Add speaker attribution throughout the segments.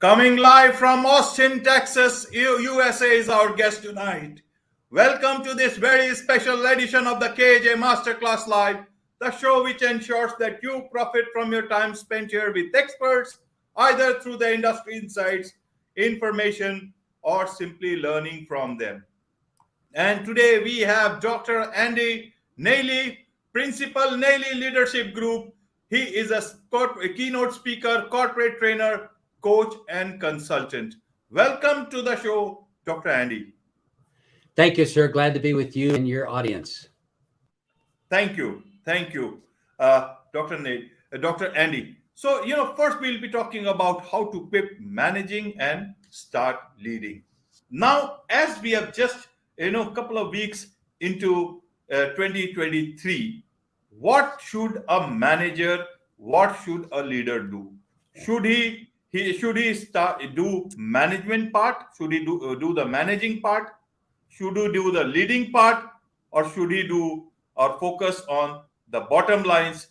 Speaker 1: Coming live from Austin, Texas, USA is our guest tonight. Welcome to this very special edition of the KJ Masterclass Live, the show which ensures that you profit from your time spent here with experts, either through the industry insights, information, or simply learning from them. And today we have Dr. Andy Neillie, Principal Neillie Leadership Group. He is a keynote speaker, corporate trainer, coach, and consultant. Welcome to the show, Dr. Andy.
Speaker 2: Thank you, sir. Glad to be with you and your audience.
Speaker 1: Thank you. Thank you, Dr. Andy. So, first we'll be talking about how to quit managing and start leading. Now, as we have just a couple of weeks into 2023, what should a manager, what should a leader do? Should he do management part? Should he do the managing part? Should he do the leading part? Or should he do or focus on the bottom lines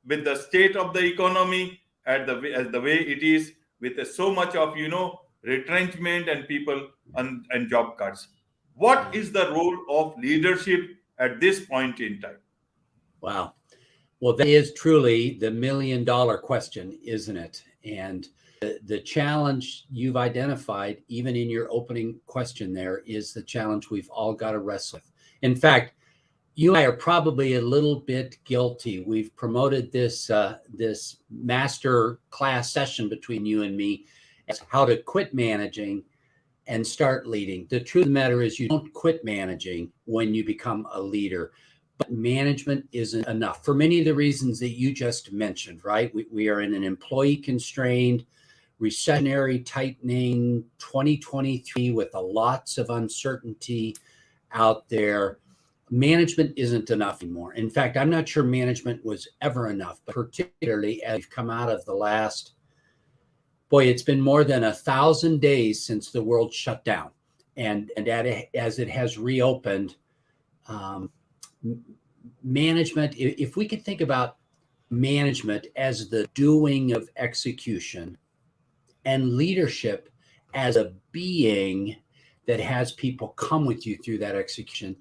Speaker 1: with the state of the economy as the way it is, with so much of retrenchment and people and job cuts? What is the role of leadership at this point in time?
Speaker 2: Wow. Well, that is truly the $1 million question, isn't it? And the challenge you've identified, even in your opening question there, is the challenge we've all got to wrestle with. In fact, you and I are probably a little bit guilty. We've promoted this master class session between you and me as how to quit managing and start leading. The truth of the matter is you don't quit managing when you become a leader, but management isn't enough for many of the reasons that you just mentioned, right? We are in an employee-constrained, recessionary, tightening 2023 with lots of uncertainty out there. Management isn't enough anymore. In fact, I'm not sure management was ever enough, but particularly as we've come out of the last, it's been more than 1,000 days since the world shut down. And as it has reopened, management, if we could think about management as the doing of execution and leadership as a being that has people come with you through that execution,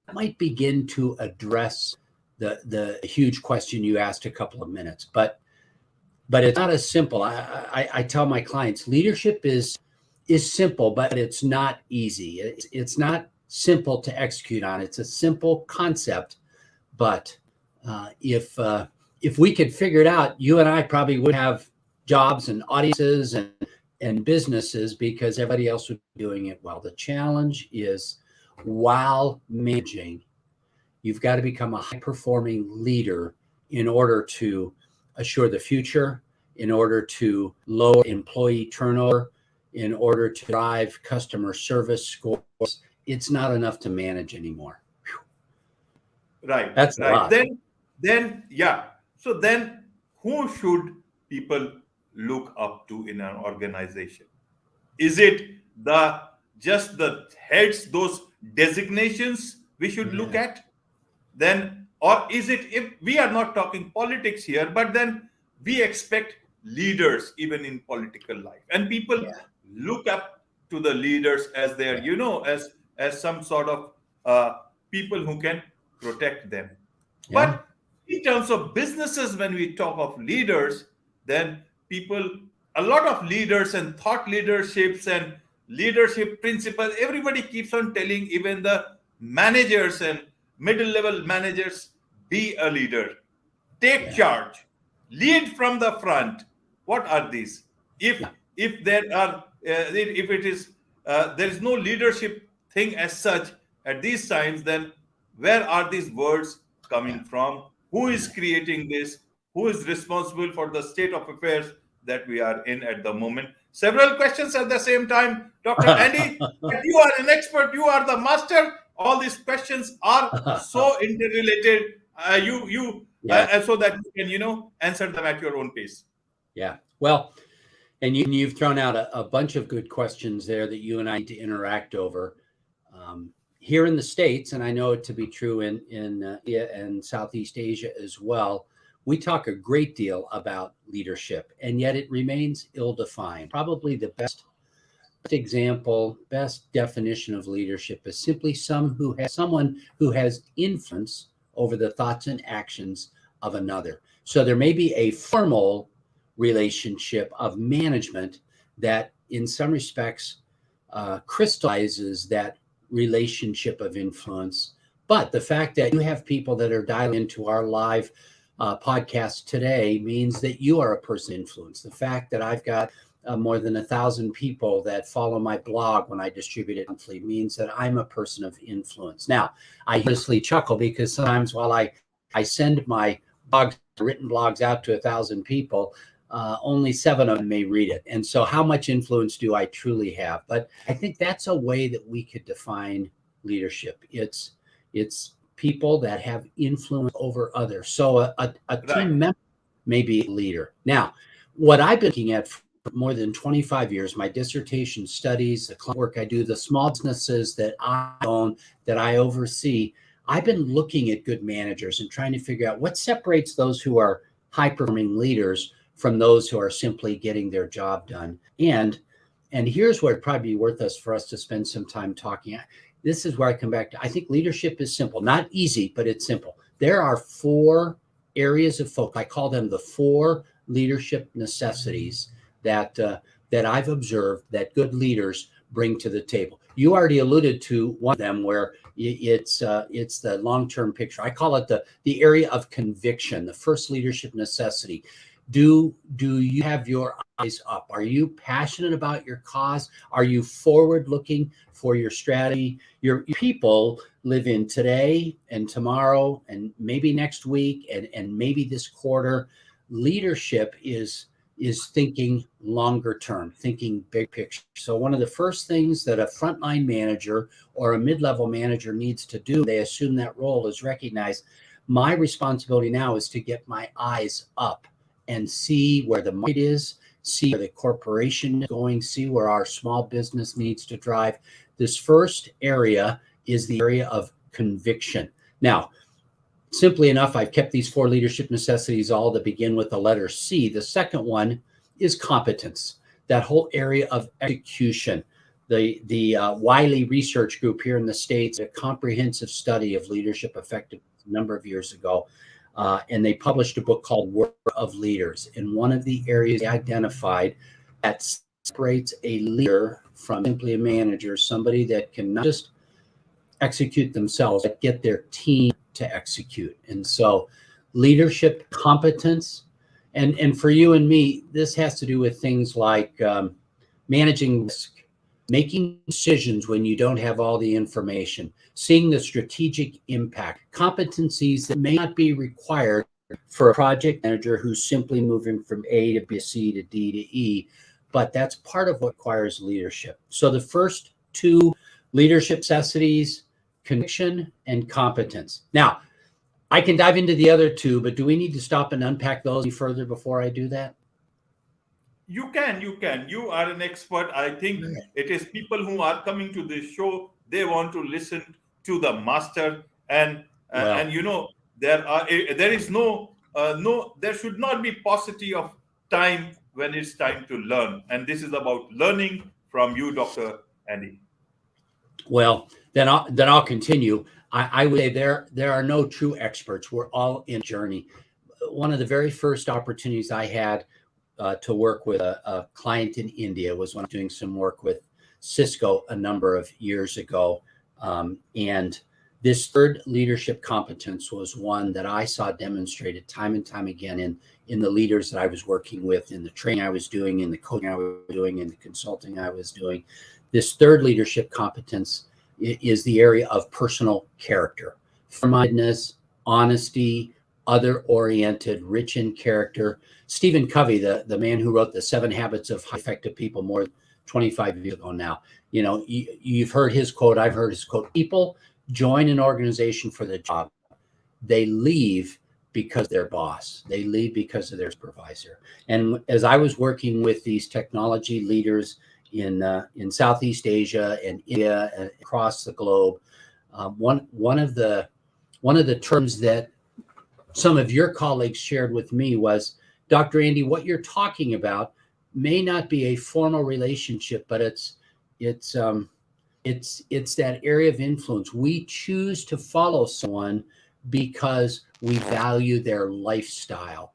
Speaker 2: that might begin to address the huge question you asked a couple of minutes. But it's not as simple. I tell my clients, leadership is simple, but it's not easy. It's not simple to execute on. It's a simple concept, but if we could figure it out, you and I probably would have jobs and audiences and businesses because everybody else would be doing it well. The challenge is, while managing, you've got to become a high-performing leader in order to assure the future, in order to lower employee turnover, in order to drive customer service scores. It's not enough to manage anymore. Whew.
Speaker 1: Right.
Speaker 2: That's
Speaker 1: right.
Speaker 2: A lot.
Speaker 1: Then, yeah. So then, who should people look up to in an organization? Is it just the heads, those designations we should look at? Then, or is it, if we are not talking politics here, but then we expect leaders even in political life, and people look up to the leaders as their, as some sort of people who can protect them. But in terms of businesses, when we talk of leaders, then a lot of leaders and thought leaderships and leadership principles, everybody keeps on telling even the managers and middle level managers, be a leader, take charge, lead from the front. What are these? If there are, if it is, there is no leadership thing as such at these times, then where are these words coming from? Who is creating this? Who is responsible for the state of affairs that we are in at the moment? Several questions at the same time, Dr. Andy. You are an expert. You are the master. All these questions are so interrelated. So that you can, answer them at your own pace.
Speaker 2: Yeah. Well, and you've thrown out a bunch of good questions there that you and I need to interact over. Here in the States, and I know it to be true in Southeast Asia as well, we talk a great deal about leadership, and yet it remains ill-defined. Probably the best example, best definition of leadership is simply someone who has influence over the thoughts and actions of another. So there may be a formal relationship of management that in some respects crystallizes that relationship of influence. But the fact that you have people that are dialing into our live podcast today means that you are a person of influence. The fact that I've got more than 1,000 people that follow my blog when I distribute it monthly means that I'm a person of influence. Now, I honestly chuckle because sometimes while I send my written blogs out to 1,000 people, only 7 of them may read it. And so how much influence do I truly have? But I think that's a way that we could define leadership. It's people that have influence over others. So a team member may be a leader. Now, what I've been looking at for more than 25 years, my dissertation studies, the client work I do, the small businesses that I own, that I oversee, I've been looking at good managers and trying to figure out what separates those who are high-performing leaders from those who are simply getting their job done. And here's where it'd probably be worth for us to spend some time talking. This is where I come back to, I think leadership is simple, not easy, but it's simple. There are 4 areas of focus. I call them the 4 leadership necessities that I've observed that good leaders bring to the table. You already alluded to one of them, where it's the long-term picture. I call it the area of conviction, the first leadership necessity. Do you have your eyes up? Are you passionate about your cause? Are you forward-looking for your strategy? Your people live in today and tomorrow and maybe next week and maybe this quarter. Leadership is thinking longer term, thinking big picture. So one of the first things that a frontline manager or a mid-level manager needs to do, they assume that role, is recognize my responsibility now is to get my eyes up and see where the market is, see where the corporation is going, see where our small business needs to drive. This first area is the area of conviction. Now, simply enough, I've kept these 4 leadership necessities all to begin with the letter C. The second one is competence, that whole area of execution. The Wiley Research Group here in the States, a comprehensive study of leadership effectiveness a number of years ago, and they published a book called Work of Leaders. And one of the areas they identified that separates a leader from simply a manager, somebody that can not just execute themselves, but get their team to execute. And so leadership competence, and for you and me, this has to do with things like managing risk, making decisions when you don't have all the information, seeing the strategic impact, competencies that may not be required for a project manager who's simply moving from A to B, C to D to E, but that's part of what requires leadership. So the first 2 leadership necessities, conviction and competence. Now, I can dive into the other 2, but do we need to stop and unpack those any further before I do that?
Speaker 1: You can. You are an expert. I think it is people who are coming to this show, they want to listen to the master, and there is there should not be paucity of time when it's time to learn, and this is about learning from you, Dr. Andy.
Speaker 2: Well, then I'll continue. I would say there are no true experts. We're all in a journey. One of the very first opportunities I had to work with a client in India was when I was doing some work with Cisco a number of years ago. And this third leadership competence was one that I saw demonstrated time and time again in the leaders that I was working with, in the training I was doing, in the coaching I was doing, in the consulting I was doing. This third leadership competence is the area of personal character, firm-mindedness, honesty, other-oriented, rich in character. Stephen Covey, the man who wrote the 7 Habits of Highly Effective People more than 25 years ago now, you've heard his quote, I've heard his quote, people join an organization for the job. They leave because their boss. They leave because of their supervisor. And as I was working with these technology leaders in Southeast Asia and India and across the globe, one of the terms that some of your colleagues shared with me was, Dr. Andy, what you're talking about may not be a formal relationship, but it's it's that area of influence. We choose to follow someone because we value their lifestyle.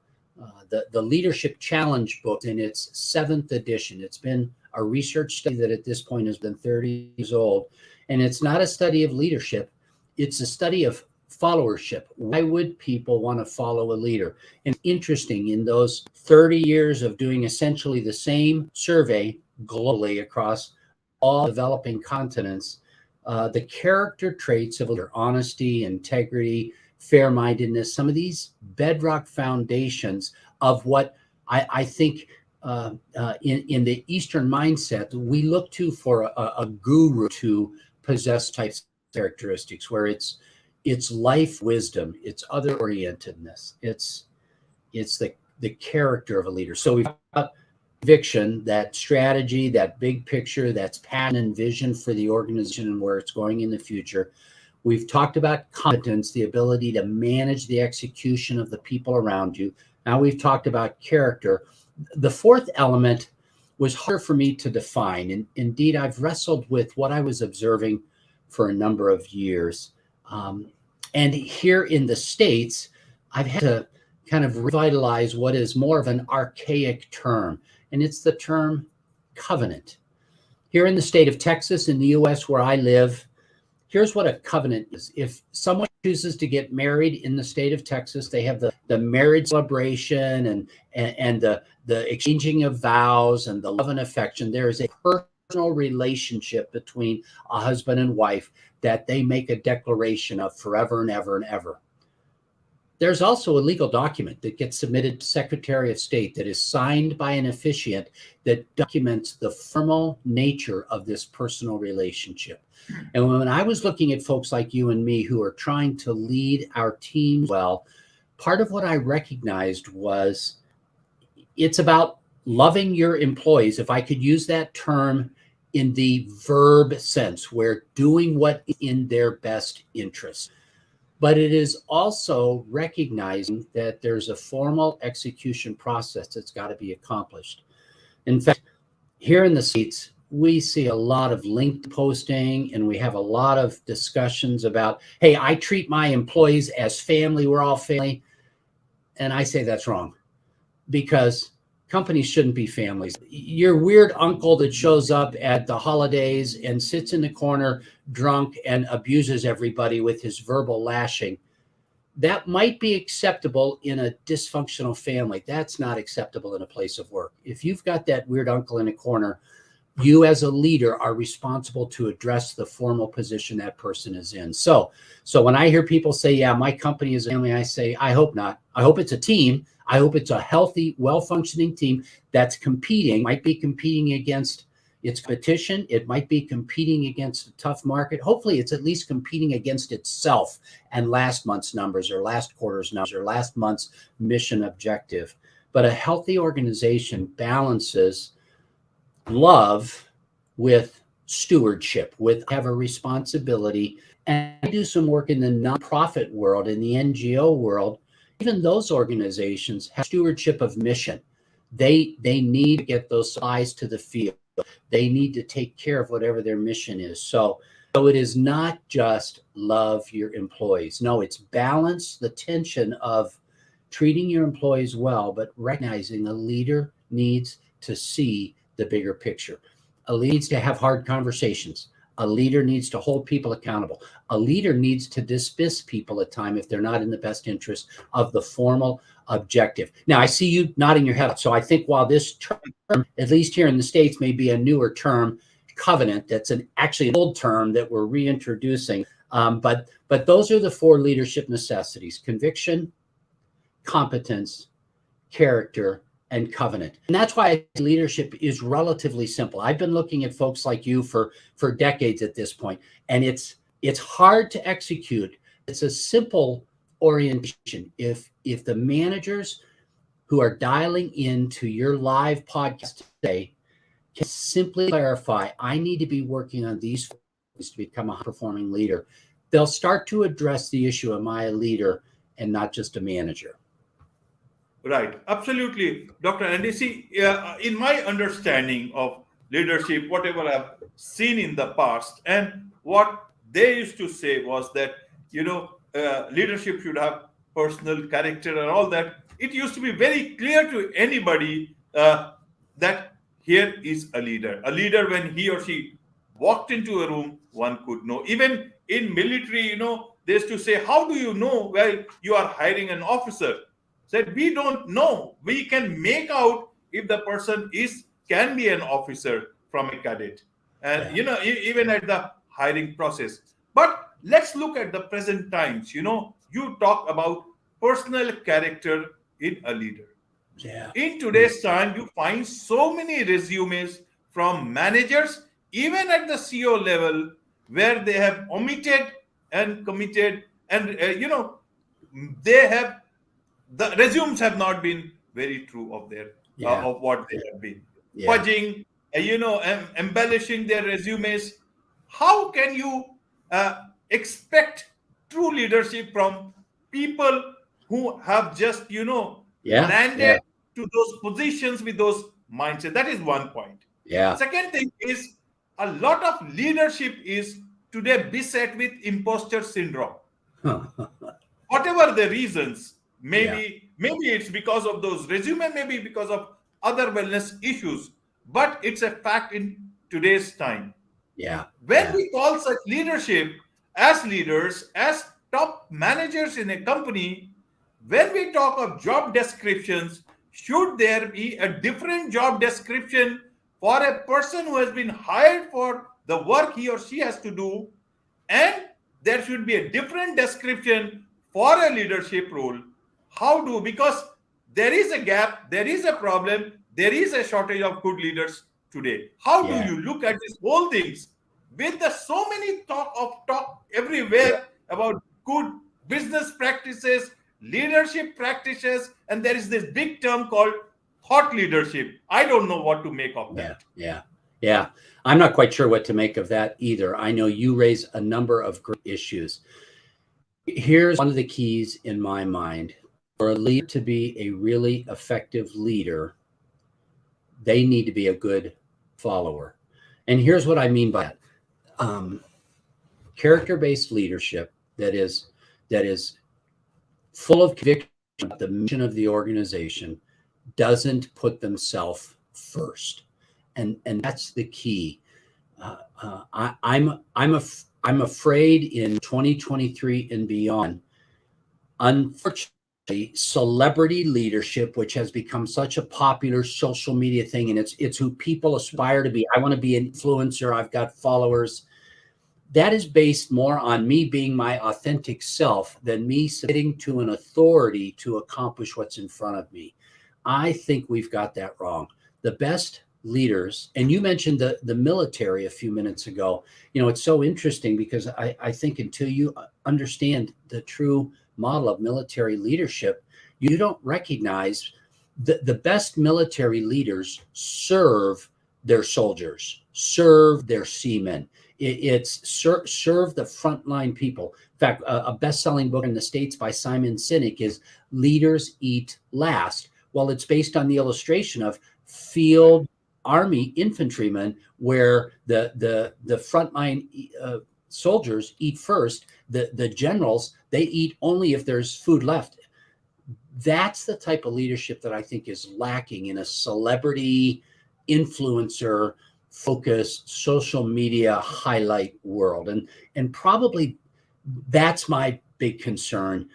Speaker 2: The Leadership Challenge book, in its 7th edition, it's been a research study that at this point has been 30 years old. And it's not a study of leadership, it's a study of followership. Why would people want to follow a leader? And interesting, in those 30 years of doing essentially the same survey globally across all developing continents, the character traits of leader, honesty, integrity, fair-mindedness, some of these bedrock foundations of what I think in the Eastern mindset, we look to for a guru to possess types of characteristics, where it's life wisdom, it's other orientedness, it's the character of a leader. So we've got conviction, that strategy, that big picture, that's passion and vision for the organization and where it's going in the future. We've talked about competence, the ability to manage the execution of the people around you. Now we've talked about character. The 4th element was harder for me to define. And indeed, I've wrestled with what I was observing for a number of years. And here in the States, I've had to kind of revitalize what is more of an archaic term, and it's the term covenant. Here in the state of Texas, in the US where I live, here's what a covenant is. If someone chooses to get married in the state of Texas, they have the marriage celebration and the exchanging of vows and the love and affection. There is a personal relationship between a husband and wife that they make a declaration of forever and ever and ever. There's also a legal document that gets submitted to Secretary of State that is signed by an officiant that documents the formal nature of this personal relationship. And when I was looking at folks like you and me who are trying to lead our teams well, part of what I recognized was it's about loving your employees, if I could use that term in the verb sense, where doing what is in their best interest. But it is also recognizing that there's a formal execution process that's got to be accomplished. In fact, here in the States, we see a lot of LinkedIn posting, and we have a lot of discussions about, hey, I treat my employees as family, we're all family. And I say that's wrong, because companies shouldn't be families. Your weird uncle that shows up at the holidays and sits in the corner drunk and abuses everybody with his verbal lashing, that might be acceptable in a dysfunctional family. That's not acceptable in a place of work. If you've got that weird uncle in a corner, you as a leader are responsible to address the formal position that person is in. So when I hear people say, yeah, my company is a family, I say, I hope not. I hope it's a team. I hope it's a healthy, well-functioning team that's competing, might be competing against its competition. It might be competing against a tough market. Hopefully it's at least competing against itself and last month's numbers or last quarter's numbers or last month's mission objective. But a healthy organization balances love with stewardship, with have a responsibility. And I do some work in the nonprofit world, in the NGO world. Even those organizations have stewardship of mission. They need to get those supplies to the field. They need to take care of whatever their mission is. So it is not just love your employees. No, it's balance the tension of treating your employees well, but recognizing a leader needs to see the bigger picture. A leader needs to have hard conversations. A leader needs to hold people accountable. A leader needs to dismiss people at times if they're not in the best interest of the formal objective. Now, I see you nodding your head. So I think while this term, at least here in the States, may be a newer term, covenant, that's actually an old term that we're reintroducing. But those are the 4 leadership necessities: conviction, competence, character, and covenant. And that's why leadership is relatively simple. I've been looking at folks like you for decades at this point, and it's hard to execute. It's a simple orientation. If the managers who are dialing into your live podcast today can simply clarify, I need to be working on these things to become a high-performing leader, they'll start to address the issue, am I a leader? and not just a manager.
Speaker 1: Right, absolutely, Dr. Andy. See, in my understanding of leadership, whatever I've seen in the past, and what they used to say was that, leadership should have personal character and all that. It used to be very clear to anybody that here is a leader. A leader, when he or she walked into a room, one could know. Even in military, they used to say, "How do you know where you are hiring an officer?" Said, we don't know. We can make out if the person can be an officer from a cadet, and even at the hiring process. But let's look at the present times. You talk about personal character in a leader.
Speaker 2: Yeah.
Speaker 1: In today's time, you find so many resumes from managers, even at the CEO level, where they have omitted and committed, and they have the resumes have not been very true of their of what they have been fudging, embellishing their resumes. How can you expect true leadership from people who have just landed to those positions with those mindset? That is one point. Second thing is, a lot of leadership is today beset with imposter syndrome. Whatever the reasons, maybe it's because of those resume, maybe because of other wellness issues, but it's a fact in today's time. When we call such leadership as leaders, as top managers in a company, when we talk of job descriptions, should there be a different job description for a person who has been hired for the work he or she has to do, and there should be a different description for a leadership role? Because there is a gap, there is a problem, there is a shortage of good leaders today. How do you look at these whole things with the so many talk everywhere about good business practices, leadership practices, and there is this big term called thought leadership? I don't know what to make of that.
Speaker 2: Yeah. I'm not quite sure what to make of that either. I know you raise a number of great issues. Here's one of the keys in my mind. For a leader to be a really effective leader, they need to be a good follower. And here's what I mean by that. Character-based leadership that is full of conviction about the mission of the organization doesn't put themselves first. And that's the key. I'm afraid in 2023 and beyond, unfortunately, celebrity leadership, which has become such a popular social media thing, and it's who people aspire to be. I want to be an influencer. I've got followers. That is based more on me being my authentic self than me submitting to an authority to accomplish what's in front of me. I think we've got that wrong. The best leaders, and you mentioned the military a few minutes ago. It's so interesting because I think until you understand the true model of military leadership, you don't recognize the best military leaders serve their soldiers, serve their seamen. It's serve the frontline people. In fact, a best-selling book in the States by Simon Sinek is Leaders Eat Last. Well, it's based on the illustration of field army infantrymen, where the frontline soldiers eat first. The generals, they eat only if there's food left. That's the type of leadership that I think is lacking in a celebrity influencer focused social media highlight world. And probably that's my big concern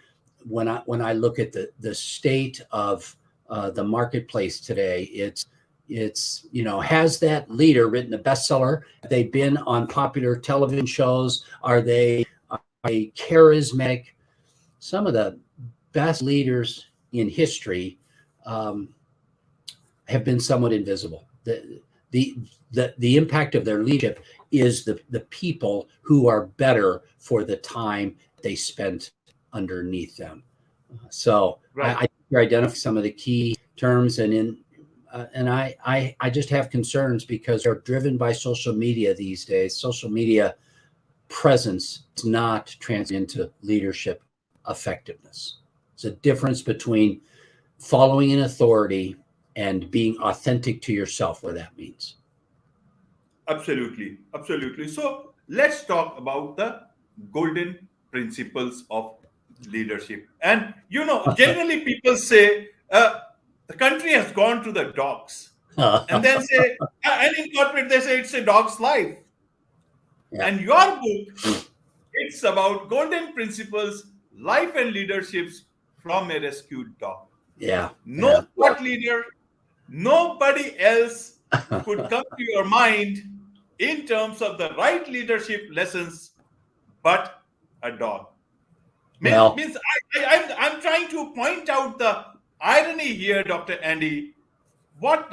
Speaker 2: when I look at the state of the marketplace today. It's has that leader written a bestseller? Have they been on popular television shows? Are they charismatic? Some of the best leaders in history have been somewhat invisible. The impact of their leadership is the people who are better for the time they spent underneath them. So I identify some of the key terms, and I just have concerns because they're driven by social media these days. Social media presence is not translating into leadership effectiveness. It's a difference between following an authority and being authentic to yourself, what that means.
Speaker 1: Absolutely, absolutely. So let's talk about the golden principles of leadership. And generally people say the country has gone to the dogs, and then say, and in corporate they say it's a dog's life.
Speaker 2: Yeah.
Speaker 1: And your book, it's about golden principles, life and leaderships from a rescued dog.
Speaker 2: Yeah.
Speaker 1: No thought leader, nobody else could come to your mind in terms of the right leadership lessons but a dog.
Speaker 2: Well,
Speaker 1: Means I'm trying to point out the irony here, Dr. Andy. What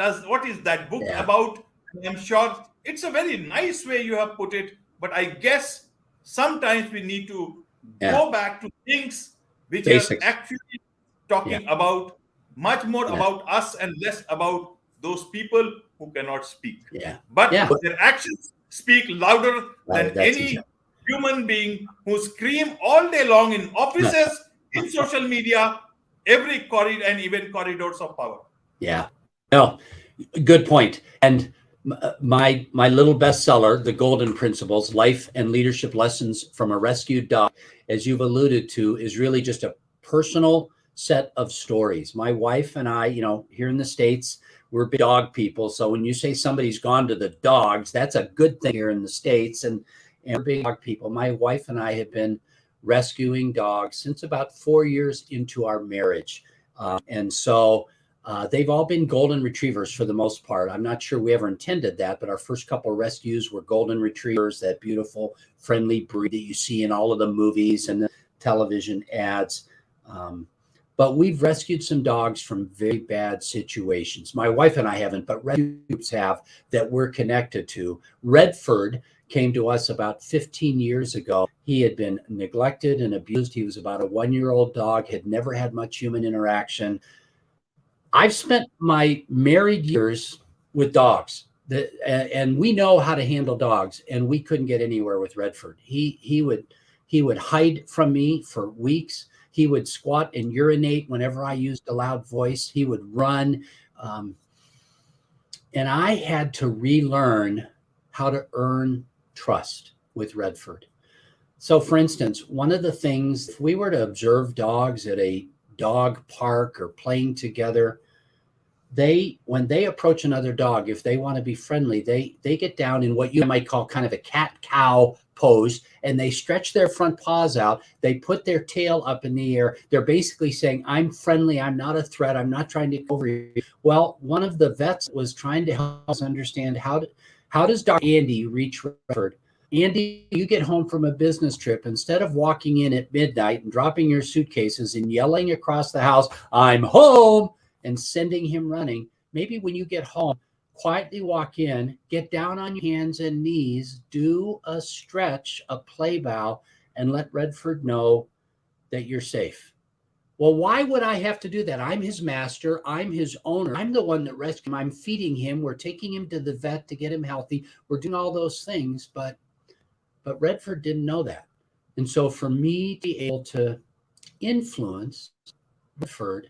Speaker 1: is that book
Speaker 2: yeah.
Speaker 1: about? I'm sure it's a very nice way you have put it, but I guess sometimes we need to
Speaker 2: Yeah.
Speaker 1: go back to things which are
Speaker 2: Basics.
Speaker 1: actually talking about much more
Speaker 2: Yeah.
Speaker 1: about us and less about those people who cannot speak.
Speaker 2: Yeah.
Speaker 1: But
Speaker 2: Yeah.
Speaker 1: their actions speak louder than
Speaker 2: That's
Speaker 1: any
Speaker 2: exactly.
Speaker 1: human being who scream all day long in offices, in social media, every corridor, and even corridors of power.
Speaker 2: Yeah. No, good point. And my little bestseller, The Golden Principles: Life and Leadership Lessons from a Rescued Dog, as you've alluded to, is really just a personal set of stories. My wife and I, here in the States, we're big dog people. So when you say somebody's gone to the dogs, that's a good thing here in the States. And we're big dog people. My wife and I have been rescuing dogs since about 4 years into our marriage. And so they've all been golden retrievers for the most part. I'm not sure we ever intended that, but our first couple of rescues were golden retrievers, that beautiful, friendly breed that you see in all of the movies and the television ads. But we've rescued some dogs from very bad situations. My wife and I haven't, but rescue groups have that we're connected to. Redford came to us about 15 years ago. He had been neglected and abused. He was about a 1-year-old dog, had never had much human interaction. I've spent my married years with dogs, and we know how to handle dogs, and we couldn't get anywhere with Redford. He would hide from me for weeks. He would squat and urinate whenever I used a loud voice. He would run, and I had to relearn how to earn trust with Redford. So, for instance, one of the things, if we were to observe dogs at a dog park or playing together, when they approach another dog, if they want to be friendly, they get down in what you might call kind of a cat-cow pose, and they stretch their front paws out. They put their tail up in the air. They're basically saying, I'm friendly. I'm not a threat. I'm not trying to go over you. Well, one of the vets was trying to help us understand how does Dr. Andy reach Redford? Andy, you get home from a business trip, instead of walking in at midnight and dropping your suitcases and yelling across the house, I'm home, and sending him running, maybe when you get home, quietly walk in, get down on your hands and knees, do a stretch, a play bow, and let Redford know that you're safe. Well, why would I have to do that? I'm his master. I'm his owner. I'm the one that rescued him. I'm feeding him. We're taking him to the vet to get him healthy. We're doing all those things, but Redford didn't know that. And so for me to be able to influence Redford,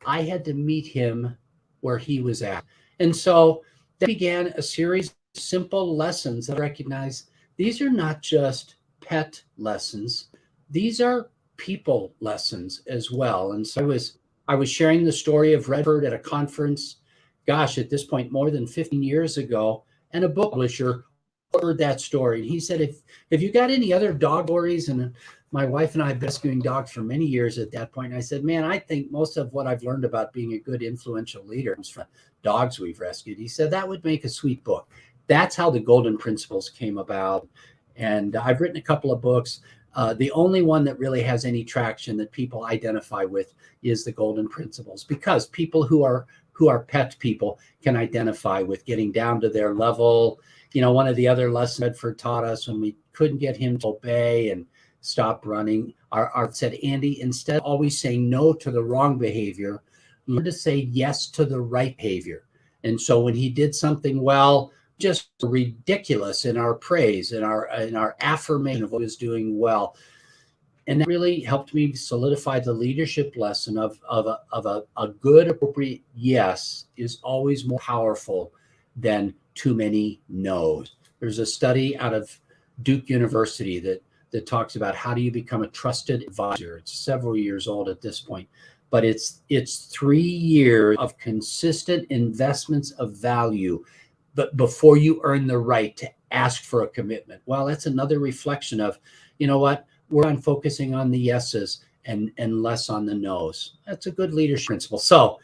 Speaker 2: I had to meet him where he was at. And so that began a series of simple lessons that I recognize these are not just pet lessons. These are people lessons as well. And so I was sharing the story of Redford at a conference, gosh, at this point, more than 15 years ago, and a book publisher heard that story. And he said, if you got any other dog stories, and my wife and I have been rescuing dogs for many years at that point. And I said, man, I think most of what I've learned about being a good influential leader comes from dogs we've rescued. He said, that would make a sweet book. That's how the Golden Principles came about. And I've written a couple of books. The only one that really has any traction that people identify with is the Golden Principles, because people who are pet people can identify with getting down to their level. One of the other lessons Redford taught us, when we couldn't get him to obey and stop running, our said, Andy, instead of always saying no to the wrong behavior, learn to say yes to the right behavior. And so when he did something well, just ridiculous in our praise, in our affirmation of what he was doing well. And that really helped me solidify the leadership lesson of a good, appropriate yes is always more powerful than too many no's. There's a study out of Duke University that talks about how do you become a trusted advisor. It's several years old at this point, but it's 3 years of consistent investments of value, but before you earn the right to ask for a commitment. Well, that's another reflection of, you know what, we're on focusing on the yeses and less on the no's. That's a good leadership principle. So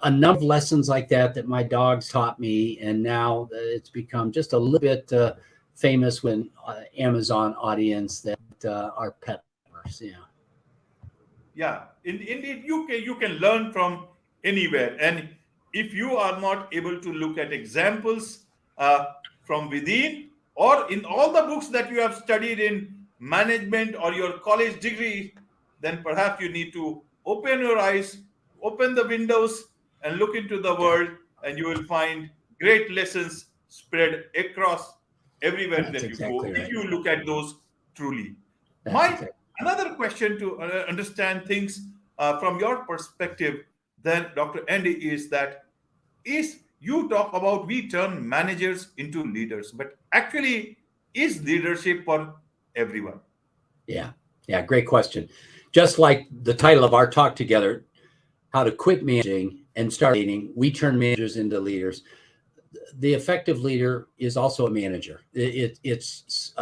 Speaker 2: a number of lessons like that my dogs taught me, and now it's become just a little bit famous with Amazon audience that are pet lovers. Yeah.
Speaker 1: Yeah, indeed, you can learn from anywhere, and if you are not able to look at examples from within or in all the books that you have studied in management or your college degree, then perhaps you need to open your eyes, open the windows, and look into the world, and you will find great lessons spread across everywhere
Speaker 2: That's
Speaker 1: that you go
Speaker 2: exactly
Speaker 1: if
Speaker 2: right.
Speaker 1: you look at those truly.
Speaker 2: That's
Speaker 1: My
Speaker 2: exactly.
Speaker 1: Another question to understand things from your perspective, then, Dr. Andy, is that is you talk about we turn managers into leaders, but actually, is leadership for everyone?
Speaker 2: Yeah. Yeah. Great question. Just like the title of our talk together, how to quit managing and start leading, we turn managers into leaders. The effective leader is also a manager. It's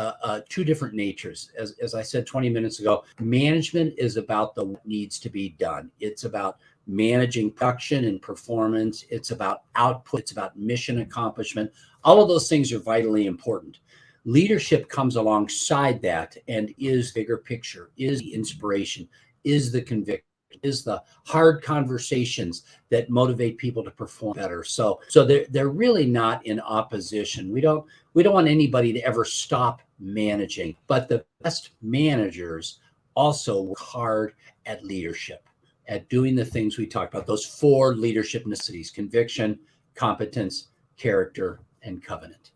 Speaker 2: two different natures. As I said 20 minutes ago, management is about the what needs to be done. It's about managing production and performance. It's about output. It's about mission accomplishment. All of those things are vitally important. Leadership comes alongside that and is bigger picture, is the inspiration, is the conviction, is the hard conversations that motivate people to perform better. So they're really not in opposition. We don't want anybody to ever stop managing, but the best managers also work hard at leadership, at doing the things we talked about, those 4 leadership necessities: conviction, competence, character, and covenant.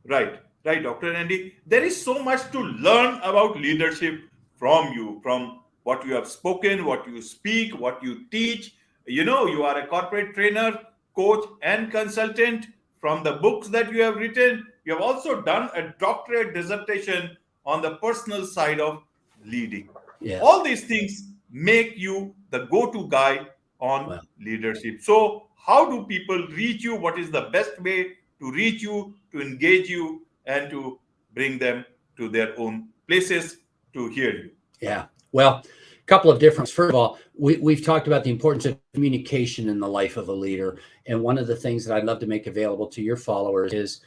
Speaker 1: Right, Dr. Andy. There is so much to learn about leadership from you, from what you have spoken, what you speak, what you teach. You are a corporate trainer, coach, and consultant. From the books that you have written, you have also done a doctorate dissertation on the personal side of leading.
Speaker 2: Yes.
Speaker 1: All these things make you the go-to guy on
Speaker 2: Well,
Speaker 1: leadership. So, how do people reach you? What is the best way to reach you, to engage you, and to bring them to their own places to hear you?
Speaker 2: yeah. Well, a couple of different. First of all, we've talked about the importance of communication in the life of a leader, and one of the things that I'd love to make available to your followers is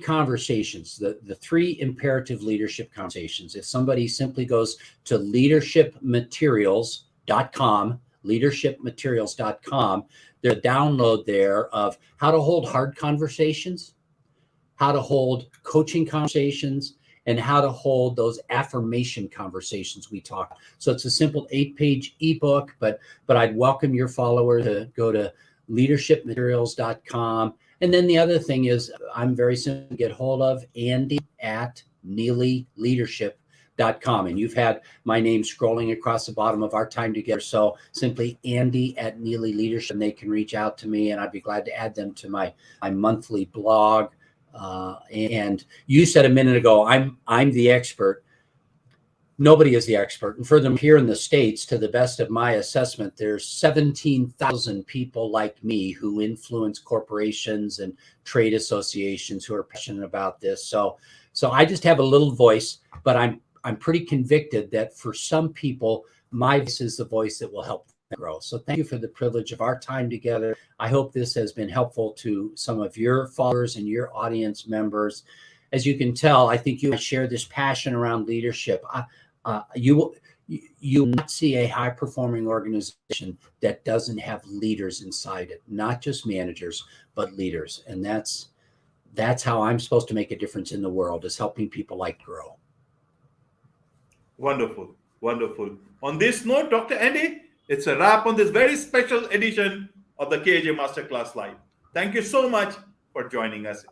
Speaker 2: conversations, the 3 imperative leadership conversations. If somebody simply goes to leadershipmaterials.com, there's a download there of how to hold hard conversations, how to hold coaching conversations, and how to hold those affirmation conversations we talk. So it's a simple 8-page ebook, but I'd welcome your follower to go to leadershipmaterials.com. And then the other thing is I'm very simple to get hold of, Andy at Neillie Leadership.com. And you've had my name scrolling across the bottom of our time together. So simply Andy at Neillie Leadership, and they can reach out to me, and I'd be glad to add them to my monthly blog. And you said a minute ago, I'm the expert. Nobody is the expert. And furthermore, here in the States, to the best of my assessment, there's 17,000 people like me who influence corporations and trade associations who are passionate about this. So I just have a little voice, but I'm pretty convicted that for some people, my voice is the voice that will help them grow. So thank you for the privilege of our time together. I hope this has been helpful to some of your followers and your audience members. As you can tell, I think you share this passion around leadership. You will not see a high-performing organization that doesn't have leaders inside it, not just managers, but leaders. And that's how I'm supposed to make a difference in the world, is helping people like grow.
Speaker 1: Wonderful, wonderful. On this note, Dr. Andy, it's a wrap on this very special edition of the KJ Masterclass Live. Thank you so much for joining us.